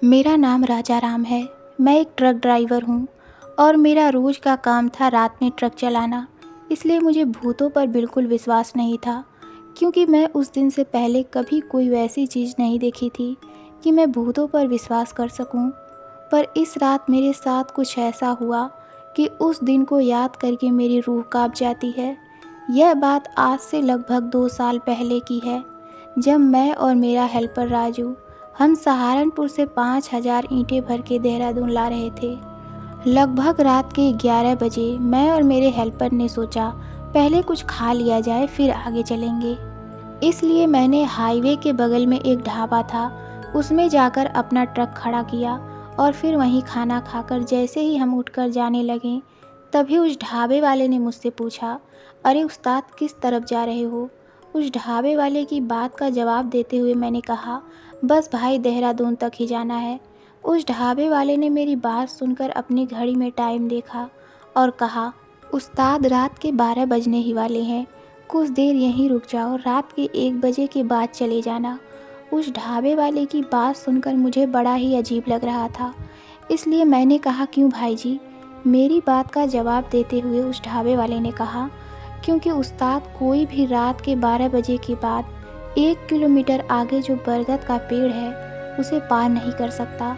मेरा नाम राजा राम है। मैं एक ट्रक ड्राइवर हूँ और मेरा रोज़ का काम था रात में ट्रक चलाना। इसलिए मुझे भूतों पर बिल्कुल विश्वास नहीं था, क्योंकि मैं उस दिन से पहले कभी कोई वैसी चीज़ नहीं देखी थी कि मैं भूतों पर विश्वास कर सकूँ। पर इस रात मेरे साथ कुछ ऐसा हुआ कि उस दिन को याद करके मेरी रूह काँप जाती है। यह बात आज से लगभग 2 साल पहले की है, जब मैं और मेरा हेल्पर राजू हम सहारनपुर से 5,000 ईंटें भर के देहरादून ला रहे थे। लगभग रात के 11 बजे मैं और मेरे हेल्पर ने सोचा पहले कुछ खा लिया जाए फिर आगे चलेंगे। इसलिए मैंने हाईवे के बगल में एक ढाबा था, उसमें जाकर अपना ट्रक खड़ा किया और फिर वहीं खाना खाकर जैसे ही हम उठकर जाने लगे, तभी उस ढाबे वाले ने मुझसे पूछा, अरे उस्ताद किस तरफ जा रहे हो? उस ढाबे वाले की बात का जवाब देते हुए मैंने कहा, बस भाई देहरादून तक ही जाना है। उस ढाबे वाले ने मेरी बात सुनकर अपनी घड़ी में टाइम देखा और कहा, उस्ताद रात के 12 बजने ही वाले हैं, कुछ देर यहीं रुक जाओ, रात के 1 बजे के बाद चले जाना। उस ढाबे वाले की बात सुनकर मुझे बड़ा ही अजीब लग रहा था, इसलिए मैंने कहा, क्यों भाई जी? मेरी बात का जवाब देते हुए उस ढाबे वाले ने कहा, क्योंकि उस्ताद कोई भी रात के 12 बजे के बाद 1 किलोमीटर आगे जो बरगद का पेड़ है उसे पार नहीं कर सकता,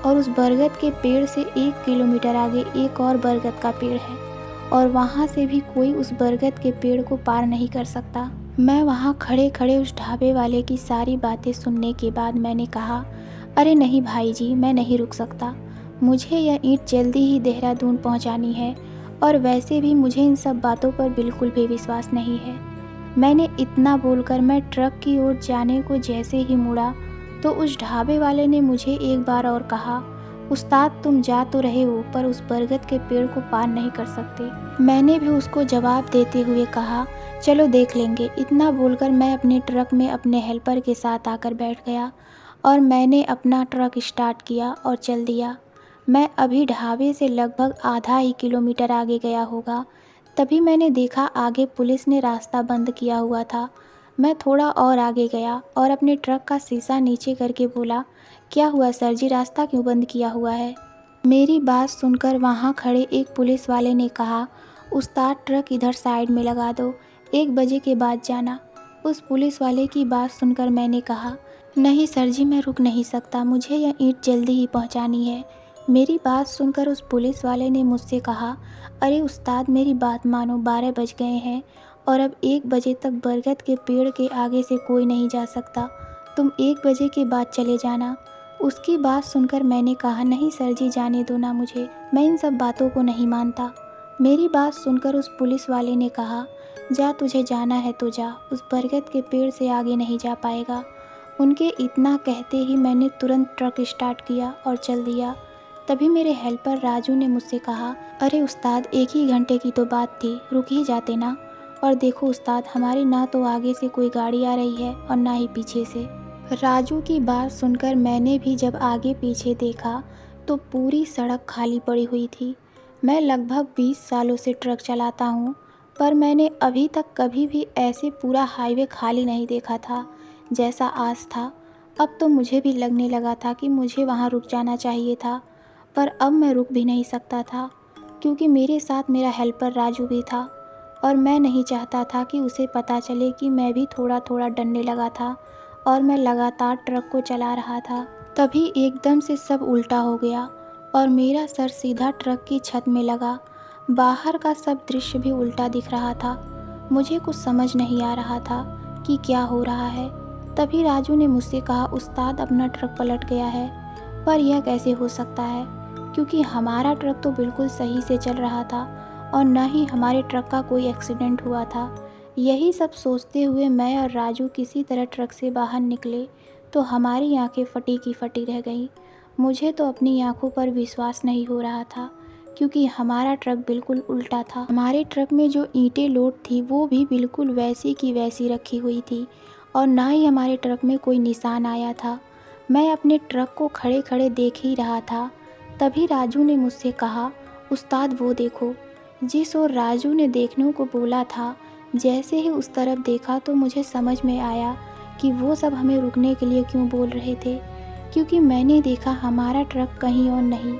और उस बरगद के पेड़ से 1 किलोमीटर आगे एक और बरगद का पेड़ है और वहाँ से भी कोई उस बरगद के पेड़ को पार नहीं कर सकता। मैं वहाँ खड़े खड़े उस ढाबे वाले की सारी बातें सुनने के बाद मैंने कहा, अरे नहीं भाई जी, मैं नहीं रुक सकता, मुझे यह ईंट जल्दी ही देहरादून पहुँचानी है और वैसे भी मुझे इन सब बातों पर बिल्कुल भी विश्वास नहीं है। मैंने इतना बोलकर मैं ट्रक की ओर जाने को जैसे ही मुड़ा तो उस ढाबे वाले ने मुझे एक बार और कहा, उस्ताद तुम जा तो रहे हो पर उस बरगद के पेड़ को पार नहीं कर सकते। मैंने भी उसको जवाब देते हुए कहा, चलो देख लेंगे। इतना बोलकर मैं अपने ट्रक में अपने हेल्पर के साथ आकर बैठ गया और मैंने अपना ट्रक स्टार्ट किया और चल दिया। मैं अभी ढाबे से लगभग आधा ही किलोमीटर आगे गया होगा, तभी मैंने देखा आगे पुलिस ने रास्ता बंद किया हुआ था। मैं थोड़ा और आगे गया और अपने ट्रक का शीशा नीचे करके बोला, क्या हुआ सर जी, रास्ता क्यों बंद किया हुआ है? मेरी बात सुनकर वहाँ खड़े एक पुलिस वाले ने कहा, उस्ताद ट्रक इधर साइड में लगा दो, 1 बजे के बाद जाना। उस पुलिस वाले की बात सुनकर मैंने कहा, नहीं सर जी, मैं रुक नहीं सकता, मुझे यह ईंट जल्दी ही पहुँचानी है। मेरी बात सुनकर उस पुलिस वाले ने मुझसे कहा, अरे उस्ताद मेरी बात मानो, 12 बज गए हैं और अब 1 बजे तक बरगद के पेड़ के आगे से कोई नहीं जा सकता, तुम 1 बजे के बाद चले जाना। उसकी बात सुनकर मैंने कहा, नहीं सर जी, जाने दो ना मुझे, मैं इन सब बातों को नहीं मानता। मेरी बात सुनकर उस पुलिस वाले ने कहा, जा तुझे जाना है तो जा, उस बरगद के पेड़ से आगे नहीं जा पाएगा। उनके इतना कहते ही मैंने तुरंत ट्रक स्टार्ट किया और चल दिया। तभी मेरे हेल्पर राजू ने मुझसे कहा, अरे उस्ताद 1 ही घंटे की तो बात थी, रुक ही जाते ना। और देखो उस्ताद, हमारी ना तो आगे से कोई गाड़ी आ रही है और ना ही पीछे से। राजू की बात सुनकर मैंने भी जब आगे पीछे देखा तो पूरी सड़क खाली पड़ी हुई थी। मैं लगभग 20 सालों से ट्रक चलाता हूँ, पर मैंने अभी तक कभी भी ऐसे पूरा हाईवे खाली नहीं देखा था जैसा आज था। अब तो मुझे भी लगने लगा था कि मुझे वहाँ रुक जाना चाहिए था, पर अब मैं रुक भी नहीं सकता था, क्योंकि मेरे साथ मेरा हेल्पर राजू भी था और मैं नहीं चाहता था कि उसे पता चले कि मैं भी थोड़ा थोड़ा डरने लगा था और मैं लगातार ट्रक को चला रहा था। तभी एकदम से सब उल्टा हो गया और मेरा सर सीधा ट्रक की छत में लगा। बाहर का सब दृश्य भी उल्टा दिख रहा था। मुझे कुछ समझ नहीं आ रहा था कि क्या हो रहा है। तभी राजू ने मुझसे कहा, उस्ताद अपना ट्रक पलट गया है। पर यह कैसे हो सकता है, क्योंकि हमारा ट्रक तो बिल्कुल सही से चल रहा था और न ही हमारे ट्रक का कोई एक्सीडेंट हुआ था। यही सब सोचते हुए मैं और राजू किसी तरह ट्रक से बाहर निकले तो हमारी आंखें फटी की फटी रह गईं। मुझे तो अपनी आंखों पर विश्वास नहीं हो रहा था, क्योंकि हमारा ट्रक बिल्कुल उल्टा था। हमारे ट्रक में जो ईंटें लोड थी वो भी बिल्कुल वैसी की वैसी रखी हुई थी और ना ही हमारे ट्रक में कोई निशान आया था। मैं अपने ट्रक को खड़े खड़े देख ही रहा था। तभी राजू ने मुझसे कहा, उस्ताद वो देखो। जिस ओर राजू ने देखने को बोला था, जैसे ही उस तरफ देखा तो मुझे समझ में आया कि वो सब हमें रुकने के लिए क्यों बोल रहे थे। क्योंकि मैंने देखा हमारा ट्रक कहीं और नहीं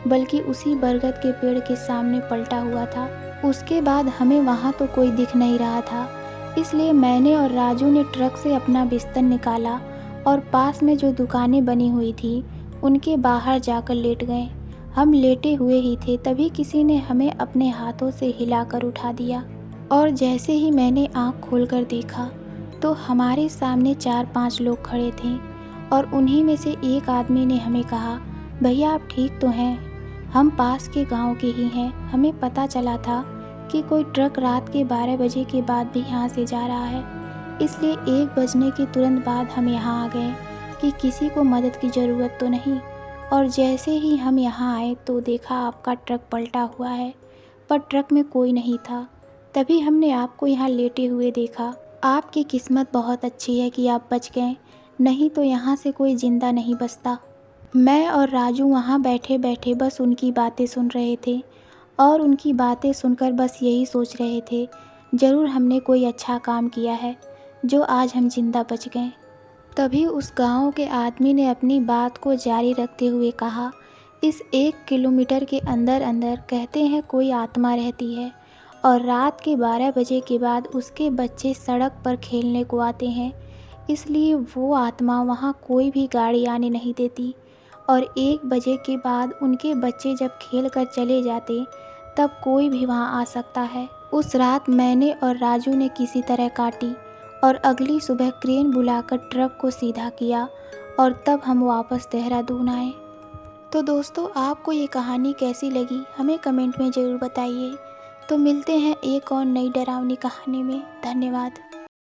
बल्कि उसी बरगद के पेड़ के सामने पलटा हुआ था। उसके बाद हमें वहाँ तो कोई दिख नहीं रहा था, इसलिए मैंने और राजू ने ट्रक से अपना बिस्तर निकाला और पास में जो दुकानें बनी हुई थी उनके बाहर जाकर लेट गए। हम लेटे हुए ही थे, तभी किसी ने हमें अपने हाथों से हिलाकर उठा दिया और जैसे ही मैंने आँख खोलकर देखा तो हमारे सामने 4-5 लोग खड़े थे और उन्हीं में से एक आदमी ने हमें कहा, भैया आप ठीक तो हैं? हम पास के गांव के ही हैं। हमें पता चला था कि कोई ट्रक रात के 12 बजे के बाद भी यहाँ से जा रहा है, इसलिए 1 बजने के तुरंत बाद हम यहाँ आ गए कि किसी को मदद की ज़रूरत तो नहीं। और जैसे ही हम यहाँ आए तो देखा आपका ट्रक पलटा हुआ है, पर ट्रक में कोई नहीं था। तभी हमने आपको यहाँ लेटे हुए देखा। आपकी किस्मत बहुत अच्छी है कि आप बच गए, नहीं तो यहाँ से कोई ज़िंदा नहीं बचता। मैं और राजू वहाँ बैठे बैठे बस उनकी बातें सुन रहे थे और उनकी बातें सुनकर बस यही सोच रहे थे, ज़रूर हमने कोई अच्छा काम किया है जो आज हम जिंदा बच गए। तभी उस गांव के आदमी ने अपनी बात को जारी रखते हुए कहा, इस 1 किलोमीटर के अंदर अंदर कहते हैं कोई आत्मा रहती है और रात के 12 बजे के बाद उसके बच्चे सड़क पर खेलने को आते हैं, इसलिए वो आत्मा वहाँ कोई भी गाड़ी आने नहीं देती और 1 बजे के बाद उनके बच्चे जब खेल कर चले जाते तब कोई भी वहाँ आ सकता है। उस रात मैंने और राजू ने किसी तरह काटी और अगली सुबह क्रेन बुलाकर ट्रक को सीधा किया और तब हम वापस देहरादून आए। तो दोस्तों, आपको ये कहानी कैसी लगी हमें कमेंट में ज़रूर बताइए। तो मिलते हैं एक और नई डरावनी कहानी में। धन्यवाद।